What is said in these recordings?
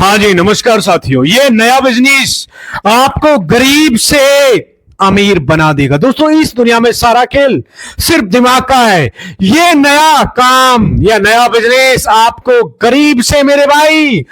हाँ जी, नमस्कार साथियों। ये नया बिजनेस आपको गरीब से अमीर बना देगा। दोस्तों, इस दुनिया में सारा खेल सिर्फ दिमाग का है। ये नया काम या नया बिजनेस आपको गरीब से मेरे भाई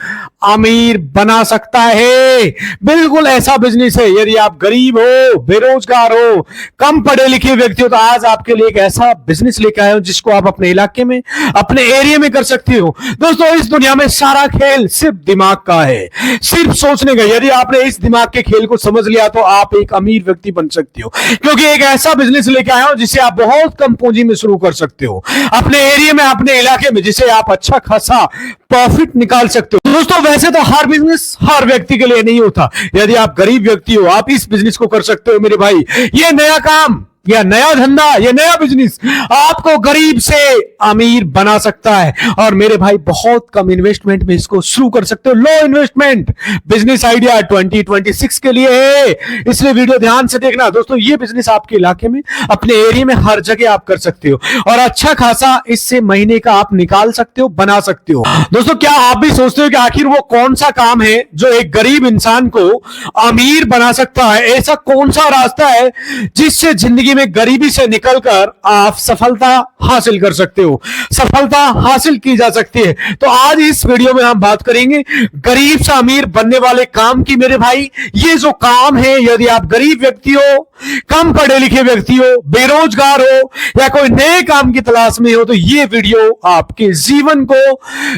अमीर बना सकता है। बिल्कुल ऐसा बिजनेस है। यदि आप गरीब हो, बेरोजगार हो, कम पढ़े लिखे व्यक्ति हो, तो आज आपके लिए एक ऐसा बिजनेस लेकर आया हूं जिसको आप अपने इलाके में, अपने एरिया में कर सकते हो। दोस्तों, इस दुनिया में सारा खेल सिर्फ दिमाग का है, सिर्फ सोचने का। यदि आपने इस दिमाग के खेल को समझ लिया तो आप एक अमीर व्यक्ति बन सकते हो, क्योंकि एक ऐसा बिजनेस लेके आया हूं जिसे आप बहुत कम पूंजी में शुरू कर सकते हो अपने एरिया में, अपने इलाके में, जिसे आप अच्छा खासा प्रॉफिट निकाल सकते हो। दोस्तों, वैसे तो हर बिजनेस हर व्यक्ति के लिए नहीं होता। यदि आप गरीब व्यक्ति हो, आप इस बिजनेस को कर सकते हो मेरे भाई। ये नया काम या नया धंधा, ये नया बिजनेस आपको गरीब से अमीर बना सकता है। और मेरे भाई, बहुत कम इन्वेस्टमेंट में इसको शुरू कर सकते हो। लो इन्वेस्टमेंट बिजनेस आइडिया 2026 के लिए है, इसलिए वीडियो ध्यान से देखना। दोस्तों, ये बिजनेस आपके इलाके में, अपने एरिया में, हर जगह आप कर सकते हो और अच्छा खासा इससे महीने का आप निकाल सकते हो, बना सकते हो। दोस्तों, क्या आप भी सोचते हो कि आखिर वो कौन सा काम है जो एक गरीब इंसान को अमीर बना सकता है? ऐसा कौन सा रास्ता है जिससे जिंदगी में गरीबी से निकलकर आप सफलता हासिल कर सकते हो, सफलता हासिल की जा सकती है? तो आज इस वीडियो में हम बात करेंगे गरीब से अमीर बनने वाले काम की मेरे भाई। ये जो काम है, यदि आप गरीब व्यक्ति हो, कम पढ़े लिखे व्यक्ति हो, बेरोजगार हो या कोई नए काम की तलाश में हो, तो ये वीडियो आपके जीवन को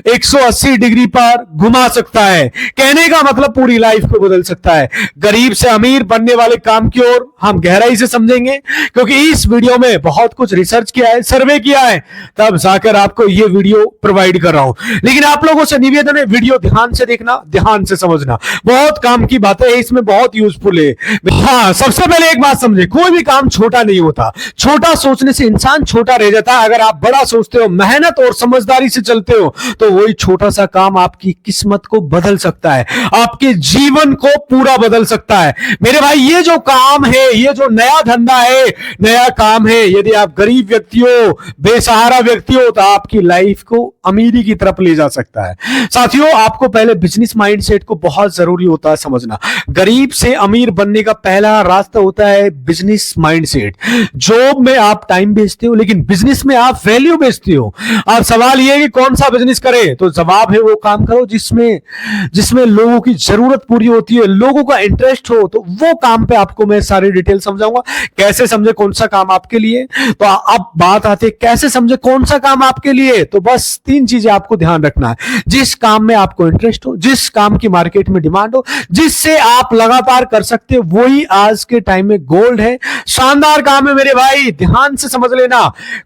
180 डिग्री पर घुमा सकता है। कहने का मतलब पूरी लाइफ को बदल सकता है। गरीब से अमीर बनने वाले काम की ओर हम गहराई से समझेंगे, क्योंकि इस वीडियो में बहुत कुछ रिसर्च किया है, सर्वे किया है, तब जाकर आपको यह वीडियो प्रोवाइड कर रहा हूं। लेकिन आप लोगों से निवेदन है, वीडियो ध्यान से देखना, ध्यान से समझना। बहुत काम की बातें हैं इसमें, बहुत यूजफुल है। हाँ, सबसे पहले एक बात समझे, कोई भी काम छोटा नहीं होता। छोटा सोचने से इंसान छोटा रह जाता है। अगर आप बड़ा सोचते हो, मेहनत और समझदारी से चलते हो, तो वही छोटा सा काम आपकी किस्मत को बदल सकता है, आपके जीवन को पूरा बदल सकता है मेरे भाई। ये जो काम है, ये जो नया धंधा है, नया काम है, यदि आप गरीब व्यक्ति हो, बेसहारा व्यक्ति हो, तो आपकी लाइफ को अमीरी की तरफ ले जा सकता है। साथियों, आपको पहले बिजनेस माइंडसेट को बहुत जरूरी होता है समझना। गरीब से अमीर बनने का पहला रास्ता होता है बिजनेस माइंडसेट। जॉब में आप टाइम बेचते हो, लेकिन बिजनेस में आप वैल्यू बेचते हो। अब सवाल यह है कि कौन सा बिजनेस करें, तो जवाब है वो काम करो जिसमें लोगों की जरूरत पूरी होती है, लोगों का इंटरेस्ट हो। तो वो काम पे आपको मैं सारी डिटेल समझाऊंगा। कैसे समझे कौन सा काम आपके लिए? तो अब बात आती है कैसे समझे कौन सा काम आपके लिए। तो बस 3 चीजें आपको ध्यान रखना है। जिस काम में आपको इंटरेस्ट हो, जिस काम की मार्केट में डिमांड हो, जिससे आप लगातार कर सकते हो, वही आज के टाइम में गोल्ड है, शानदार काम है मेरे भाई। ध्यान से समझ लेना,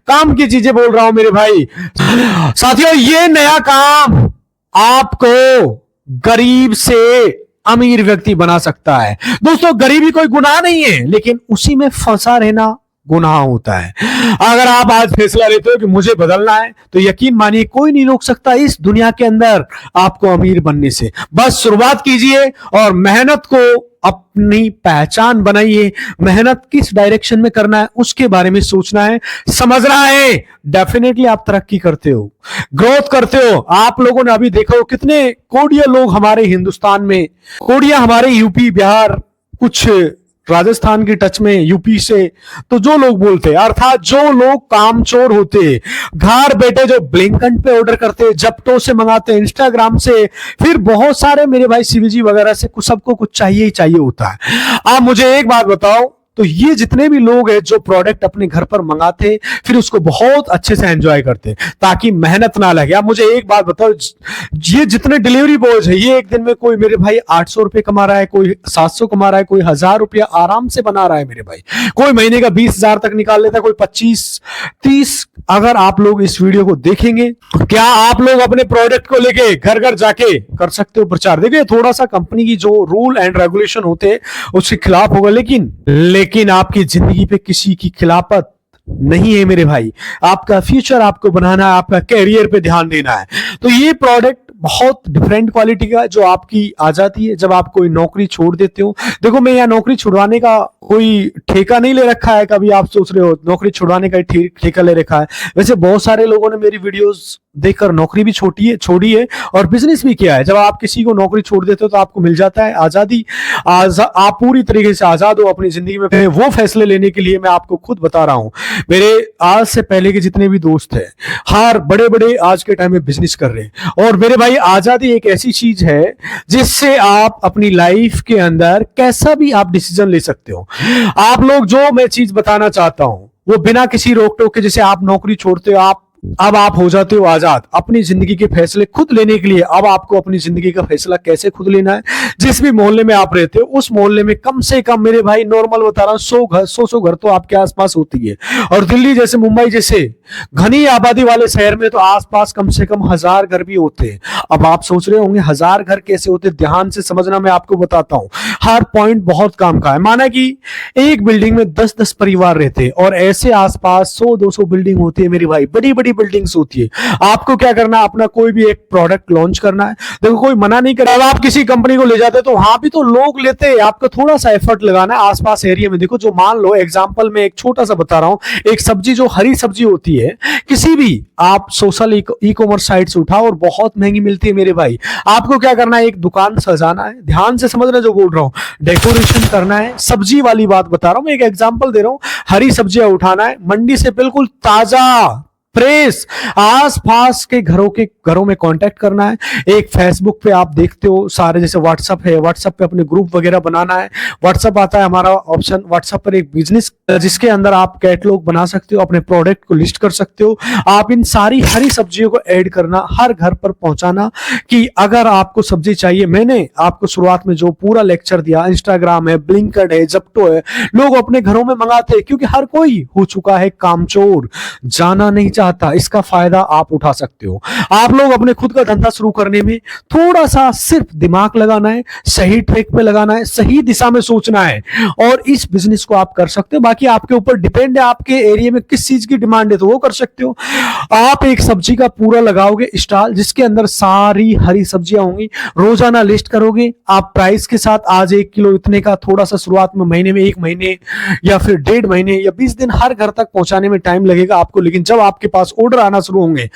काम की चीजें बोल रहा हूं मेरे भाई। साथियों, ये नया काम आपको गरीब से अमीर व्यक्ति बना सकता है। दोस्तों, गरीबी कोई गुनाह नहीं है, लेकिन उसी में फंसा रहना गुनाह होता है। अगर आप आज फैसला लेते हो कि मुझे बदलना है, तो यकीन मानिए कोई नहीं रोक सकता इस दुनिया के अंदर आपको अमीर बनने से। बस शुरुआत कीजिए और मेहनत को अपनी पहचान बनाइए। मेहनत किस डायरेक्शन में करना है उसके बारे में सोचना है, समझना है। डेफिनेटली आप तरक्की करते हो, ग्रोथ करते हो। आप लोगों ने अभी देखा हो कितने कोडिया लोग हमारे हिंदुस्तान में, कोडिया हमारे यूपी, बिहार, कुछ राजस्थान की टच में, यूपी से, तो जो लोग बोलते हैं, अर्थात जो लोग कामचोर होते, घर बैठे जो ब्लिंकिट पे ऑर्डर करते, जप्टो से मंगाते, इंस्टाग्राम से, फिर बहुत सारे मेरे भाई सीवीजी वगैरह से, सबको कुछ चाहिए ही चाहिए होता है। आप मुझे एक बात बताओ, तो ये जितने भी लोग हैं जो प्रोडक्ट अपने घर पर मंगाते, फिर उसको बहुत अच्छे से एंजॉय करते ताकि मेहनत ना लगे। आप मुझे एक बात बताओ, ये जितने डिलीवरी बॉयज है, ये एक दिन में कोई मेरे भाई 800 रुपए कमा रहा है, कोई 700 कमा रहा है, कोई 1000 रुपया आराम से बना रहा है मेरे भाई, कोई महीने का 20,000 तक निकाल लेता है, कोई 25-30। अगर आप लोग इस वीडियो को देखेंगे, क्या आप लोग अपने प्रोडक्ट को लेके घर घर जाके कर सकते हो प्रचार? देखिए, थोड़ा सा कंपनी की जो रूल एंड रेगुलेशन होते हैं उसके खिलाफ होगा, लेकिन आपकी जिंदगी पे किसी की खिलाफत नहीं है मेरे भाई। आपका फ्यूचर आपको बनाना है, आपका कैरियर पे ध्यान देना है। तो ये प्रोडक्ट बहुत डिफरेंट क्वालिटी का जो आपकी आ जाती है जब आप कोई नौकरी छोड़ देते हो। देखो, मैं यहाँ नौकरी छुड़वाने का कोई ठेका नहीं ले रखा है। कभी आप सोच रहे हो नौकरी छुड़वाने का ठेका ले रखा है। वैसे बहुत सारे लोगों ने मेरी वीडियोस देखकर नौकरी भी छोड़ी है और बिजनेस भी किया है। जब आप किसी को नौकरी छोड़ देते हो तो आपको मिल जाता है आजादी। आप पूरी तरीके से आजाद हो अपनी जिंदगी में वो फैसले लेने के लिए। मैं आपको खुद बता रहा हूं, मेरे आज से पहले के जितने भी दोस्त हैं, हर बड़े बड़े आज के टाइम में बिजनेस कर रहे हैं। और मेरे भाई, आजादी एक ऐसी चीज है जिससे आप अपनी लाइफ के अंदर कैसा भी आप डिसीजन ले सकते हो। आप लोग, जो मैं चीज बताना चाहता हूं वो बिना किसी रोक टोक के, जैसे आप नौकरी छोड़ते हो, अब आप हो जाते हो आजाद अपनी जिंदगी के फैसले खुद लेने के लिए। अब आपको अपनी जिंदगी का फैसला कैसे खुद लेना है। जिस भी मोहल्ले में आप रहते हो उस मोहल्ले में कम से कम, मेरे भाई नॉर्मल बता रहा हूं, 100 घर तो आपके आसपास होती है। और दिल्ली जैसे, मुंबई जैसे घनी आबादी वाले शहर में तो आसपास कम से कम 1000 घर भी होते हैं। अब आप सोच रहे होंगे 1000 घर कैसे होते, ध्यान से समझना, मैं आपको बताता हूं। हर पॉइंट बहुत काम का है। माना कि एक बिल्डिंग में 10-10 परिवार रहते हैं और ऐसे आसपास 100-200 बिल्डिंग होती है मेरे भाई, बड़ी बड़ी बिल्डिंग्स होती है। आपको क्या करना है, अपना कोई भी एक प्रोडक्ट लॉन्च करना है। देखो, कोई मना नहीं कर रहा। आप किसी कंपनी को ले जाते तो वहां भी तो लोग लेते हैं, आपको थोड़ा सा एफर्ट लगाना है आसपास एरिया में। देखो, जो मान लो एग्जांपल में एक छोटा सा बता रहा हूं, एक सब्जी, जो हरी सब्जी होती है, किसी भी आप सोशल ई कॉमर्स साइट से उठाओ और बहुत महंगी मिलती है मेरे भाई। आपको क्या करना है, एक दुकान सजाना है, ध्यान से समझना जो बोल रहा हूं, डेकोरेशन करना है। सब्जी वाली बात बता रहा हूं मैं, एक एग्जांपल दे रहा हूं। हरी सब्जियां उठाना है मंडी से, बिल्कुल ताजा फ्रेश, आसपास के घरों में कांटेक्ट करना है। एक फेसबुक पे आप देखते हो सारे, जैसे व्हाट्सएप है, व्हाट्सएप पे अपने ग्रुप वगैरह बनाना है। व्हाट्सएप आता है हमारा ऑप्शन, व्हाट्सएप पर एक बिजनेस जिसके अंदर आप कैटलॉग बना सकते हो, अपने प्रोडक्ट को लिस्ट कर सकते हो। आप इन सारी हरी सब्जियों को ऐड करना, हर घर पर पहुंचाना कि अगर आपको सब्जी चाहिए। मैंने आपको शुरुआत में जो पूरा लेक्चर दिया, इंस्टाग्राम है, ब्लिंकिट है, ज़ेप्टो है, लोग अपने घरों में मंगाते हैं क्योंकि हर कोई हो चुका है कामचोर, जाना नहीं चाहता। इसका फायदा आप उठा सकते हो। आप लोग अपने खुद का धंधा शुरू करने में थोड़ा सा सिर्फ दिमाग लगाना है, सही ट्रैक पे लगाना है, सही दिशा में सोचना है और इस बिजनेस को आप कर सकते हो। बाकी आपके ऊपर डिपेंड है, आपके एरिया में किस चीज की डिमांड है तो वो कर सकते हो। आप एक सब्जी का पूरा लगाओगे स्टॉल, जिसके अंदर सारी हरी सब्जियां होंगी, रोजाना लिस्ट करोगे आप प्राइस के साथ। आज 1 किलो इतने का, थोड़ा सा शुरुआत में महीने में 1 महीने या फिर 1.5 महीने या 20 दिन हर घर तक पहुंचाने में टाइम लगेगा आपको। लेकिन जब आपके पास ऑर्डर आना शुरू होंगे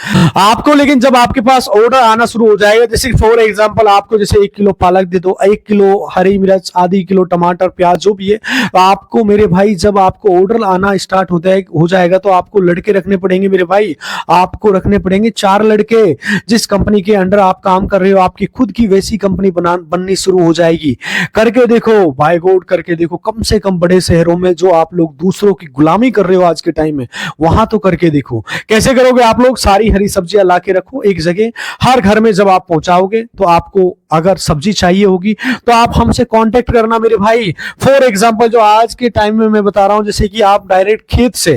जब आपके पास ऑर्डर आना शुरू हो जाएगा, जैसे फॉर एग्जांपल आपको जैसे 1 किलो पालक दे दो, 1 किलो हरी मिर्च, आधी किलो टमाटर, प्याज, जो भी है, आपको मेरे भाई जब आपको ऑर्डर आना स्टार्ट हो जाएगा तो आपको लड़के रखने पड़ेंगे मेरे भाई। आपको रखने पड़ेंगे 4 लड़के। जिस कंपनी के अंडर आप काम कर रहे हो, आपकी खुद की वैसी कंपनी बननी शुरू हो जाएगी। करके देखो, बाय गॉड करके देखो। कम से कम बड़े शहरों में जो आप लोग दूसरों की गुलामी कर रहे हो आज के टाइम में, वहां तो करके देखो। कैसे करोगे आप लोग, सारी हरी सब्जियां ला के रखो एक जगह, हर घर में जब आप पहुंचाओगे तो आपको अगर सब्जी चाहिए होगी तो आप हमसे कांटेक्ट करना मेरे भाई। फॉर एग्जांपल जो आज के टाइम में मैं बता रहा हूं, जैसे कि आप डायरेक्ट खेत से,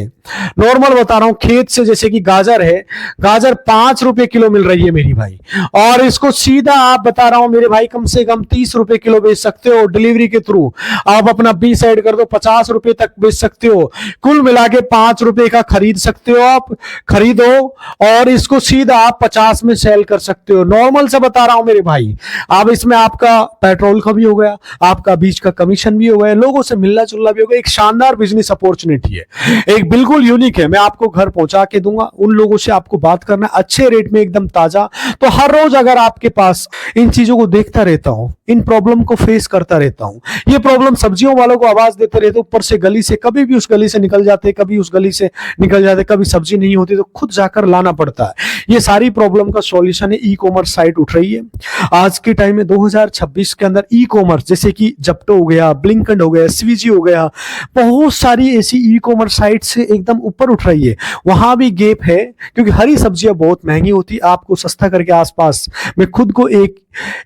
नॉर्मल बता रहा हूं, खेत से जैसे कि गाजर है, गाजर 5 रुपए किलो मिल रही है मेरी भाई, और इसको सीधा आप बता रहा हूं मेरे भाई कम से कम 30 रुपए किलो बेच सकते हो डिलीवरी के थ्रू। आप अपना बी साइड कर दो, 50 रुपए तक बेच सकते हो। कुल मिला के 5 रुपए का खरीद सकते हो, आप खरीदो और इसको सीधा आप 50 में सेल कर सकते हो। नॉर्मल से बता रहा हूं मेरे भाई। अब इसमें आपका पेट्रोल का भी हो गया, आपका बीच का कमीशन भी हो गया, लोगों से मिलना जुलना भी हो गया। एक शानदार बिजनेस अपॉर्चुनिटी है, एक बिल्कुल यूनिक है। मैं आपको घर पहुंचा के दूंगा, उन लोगों से आपको बात करना अच्छे रेट में, एकदम ताजा। तो हर रोज अगर आपके पास इन चीजों को देखता रहता हूं, इन प्रॉब्लम को फेस करता रहता हूं, ये प्रॉब्लम सब्जियों वालों को आवाज देते रहते, ऊपर से गली से कभी भी उस गली से निकल जाते, कभी उस गली से निकल जाते, कभी सब्जी नहीं होती तो खुद जाकर लाना पड़ता है। ये सारी प्रॉब्लम का सॉल्यूशन है ई कॉमर्स साइट उठ रही है आज के टाइम में। 2026 के अंदर ई कॉमर्स जैसे कि ज़ेप्टो हो गया, ब्लिंकिट हो गया, स्विगी हो गया, बहुत सारी ऐसी ई कॉमर्स साइट से एकदम ऊपर उठ रही है। वहां भी गैप है क्योंकि हरी सब्जियां बहुत महंगी होती, आपको सस्ता करके आसपास में खुद को एक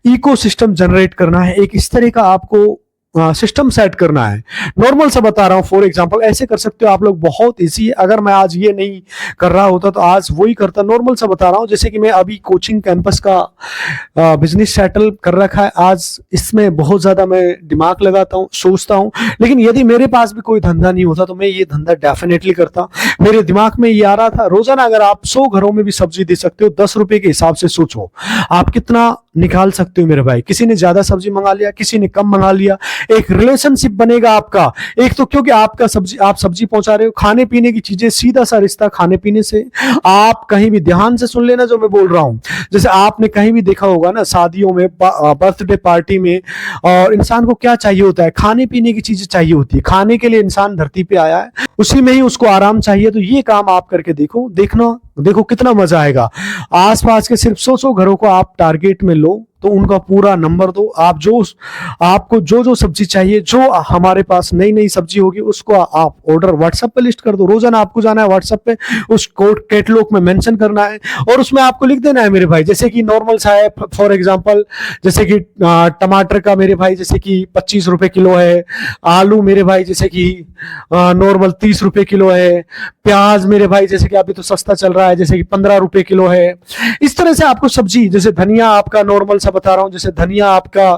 इकोसिस्टम जनरेट करना है। एक इस तरह का आपको सिस्टम सेट करना है। नॉर्मल सा बता रहा हूं, फॉर एग्जांपल ऐसे कर सकते हो आप लोग, बहुत इजी है। अगर मैं आज ये नहीं कर रहा होता तो आज वही करता। नॉर्मल सा बता रहा हूं, जैसे कि मैं अभी कोचिंग कैंपस का बिजनेस सेटल कर रखा है। आज इसमें बहुत ज्यादा मैं दिमाग लगाता हूं, सोचता हूं, लेकिन यदि मेरे पास भी कोई धंधा नहीं होता तो मैं ये धंधा डेफिनेटली करता। मेरे दिमाग में ये आ रहा था, रोजाना अगर आप 100 घरों में भी सब्जी दे सकते हो, 10 रुपए के हिसाब से सोचो आप कितना निकाल सकते हो मेरे भाई। किसी ने ज्यादा सब्जी मंगा लिया, किसी ने कम मंगा लिया, एक रिलेशनशिप बनेगा आपका। एक तो क्योंकि आप सब्जी पहुंचा रहे हो, खाने पीने की चीजें, सीधा सा रिश्ता खाने पीने से। आप कहीं भी ध्यान से सुन लेना जो मैं बोल रहा हूं, जैसे आपने कहीं भी देखा होगा ना, शादियों में, बर्थडे पार्टी में, और इंसान को क्या चाहिए होता है, खाने पीने की चीजें चाहिए होती है। खाने के लिए इंसान धरती पे आया है, उसी में ही उसको आराम चाहिए। तो ये काम आप करके देखो कितना मजा आएगा। आसपास के सिर्फ 100 घरों को आप टारगेट में लो, तो उनका पूरा नंबर दो। आपको जो सब्जी चाहिए, जो हमारे पास नई नई सब्जी होगी, उसको आप ऑर्डर व्हाट्सएप पे लिस्ट कर दो। रोजाना आपको जाना है व्हाट्सएप पे, उस कोड कैटलॉग में मेंशन करना है और उसमें आपको लिख देना है मेरे भाई, जैसे कि नॉर्मल सा है, फॉर एग्जांपल जैसे कि टमाटर का मेरे भाई जैसे कि 25 रुपए किलो है, आलू मेरे भाई जैसे कि नॉर्मल 30 रुपए किलो है, प्याज मेरे भाई जैसे कि अभी तो सस्ता चल रहा है जैसे कि 15 रुपए किलो है। इस तरह से आपको सब्जी, जैसे धनिया आपका नॉर्मल बता रहा हूं, जैसे धनिया आपका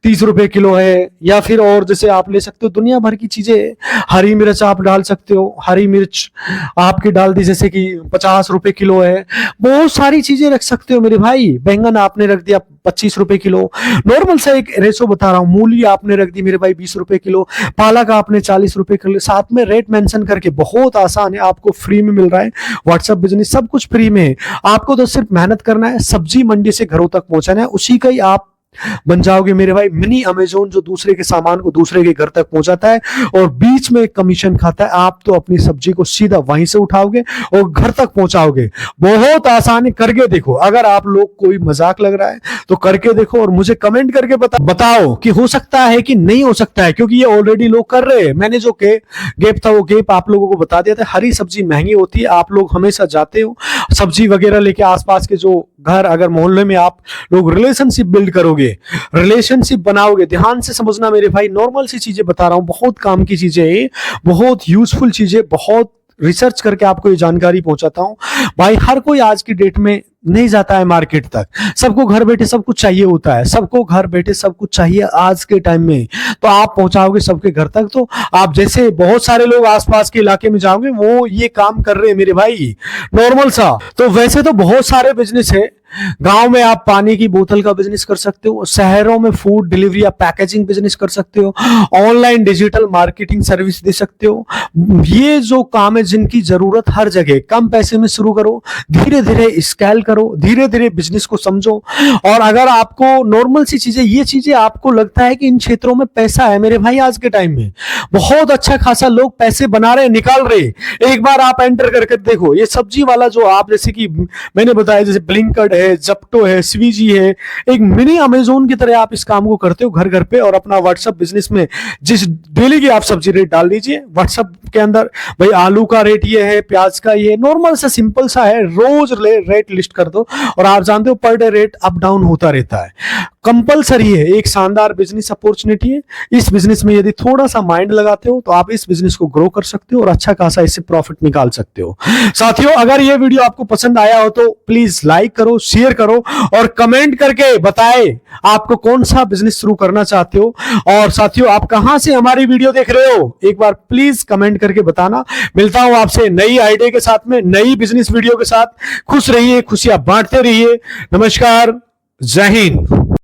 30 रुपए किलो है, या फिर और जैसे आप ले सकते हो दुनिया भर की चीजें। हरी मिर्च आप डाल सकते हो, हरी मिर्च आपकी डाल दी जैसे कि 50 रुपए किलो है। बहुत सारी चीजें रख सकते हो मेरे भाई। बैंगन आपने रख दिया 25 रुपए किलो, नॉर्मल सा एक रेशो बता रहा हूं। मूली आपने रख दी मेरे भाई 20 रुपए किलो, पालक आपने 40 रुपए किलो, साथ में रेट मेंशन करके। बहुत आसान है, आपको फ्री में मिल रहा है व्हाट्सएप बिजनेस, सब कुछ फ्री में है। आपको तो सिर्फ मेहनत करना है, सब्जी मंडी से घरों तक पहुंचाना है, उसी का ही आप बन जाओगे मेरे भाई मिनी अमेजोन, जो दूसरे के सामान को दूसरे के घर तक पहुंचाता है और बीच में कमीशन खाता है। आप तो अपनी सब्जी को सीधा वहीं से उठाओगे और घर तक पहुंचाओगे। बहुत आसान है, करके देखो। अगर आप लोग कोई मजाक लग रहा है तो करके देखो और मुझे कमेंट करके बताओ कि हो सकता है कि नहीं हो सकता है, क्योंकि ये ऑलरेडी लोग कर रहे हैं। मैंने जो गैप था वो गैप आप लोगों को बता दिया था। हरी सब्जी महंगी होती है, आप लोग हमेशा जाते हो सब्जी वगैरह लेके। आसपास के जो घर, अगर मोहल्ले में आप लोग रिलेशनशिप बिल्ड करोगे, रिलेशनशिप बनाओगे, ध्यान से समझना मेरे भाई। नॉर्मल सी चीजें बता रहा हूं, बहुत काम की चीजें, बहुत यूजफुल चीजें, बहुत रिसर्च करके आपको ये जानकारी पहुंचाता हूं भाई। हर कोई आज की डेट में नहीं जाता है मार्केट तक, सबको घर बैठे सब कुछ चाहिए होता है, सबको घर बैठे सब कुछ चाहिए आज के टाइम में। तो आप पहुंचाओगे सबके घर तक, तो आप जैसे बहुत सारे लोग आसपास के इलाके में जाओगे वो ये काम कर रहे हैं मेरे भाई, नॉर्मल सा। तो वैसे तो बहुत सारे बिजनेस है। गांव में आप पानी की बोतल का बिजनेस कर सकते हो, शहरों में फूड डिलीवरी या पैकेजिंग बिजनेस कर सकते हो, ऑनलाइन डिजिटल मार्केटिंग सर्विस दे सकते हो। ये जो काम है जिनकी जरूरत हर जगह, कम पैसे में शुरू करो, धीरे धीरे स्केल करो, धीरे धीरे बिजनेस को समझो। और अगर आपको नॉर्मल सी चीजें, ये चीजें आपको लगता है कि इन क्षेत्रों में पैसा है मेरे भाई, आज के टाइम में बहुत अच्छा खासा लोग पैसे बना रहे, निकाल रहे। एक बार आप एंटर करके देखो, ये सब्जी वाला जो आप जैसे कि मैंने बताया, जैसे ब्लिंकड है, ज़ेप्टो है, स्विगी है, एक मिनी अमेजोन की तरह आप इस काम को करते हो घर घर पे। और अपना व्हाट्सएप बिजनेस में जिस डेली की आप सब्जी रेट डाल दीजिए व्हाट्सएप के अंदर, भाई आलू का रेट ये है, प्याज का ये, नॉर्मल सा सिंपल सा है, रोज रेट लिस्ट कर दो। और आप जानते हो per day rate up down होता रहता है, कंपलसरी है। एक शानदार बिजनेस अपॉर्चुनिटी है। इस बिजनेस में यदि थोड़ा सा माइंड लगाते हो तो आप इस बिजनेस को ग्रो कर सकते हो और अच्छा खासा इससे प्रॉफिट निकाल सकते हो। साथियों, अगर ये वीडियो आपको पसंद आया हो तो प्लीज लाइक करो, शेयर करो और कमेंट करके बताएं आपको कौन सा बिजनेस शुरू करना चाहते हो। और साथियों, आप कहां से हमारी वीडियो देख रहे हो एक बार प्लीज कमेंट करके बताना। मिलता हूं आपसे नई आइडिया के साथ में, नई बिजनेस वीडियो के साथ। खुश रहिए, खुशियां बांटते रहिए। नमस्कार, जय हिंद।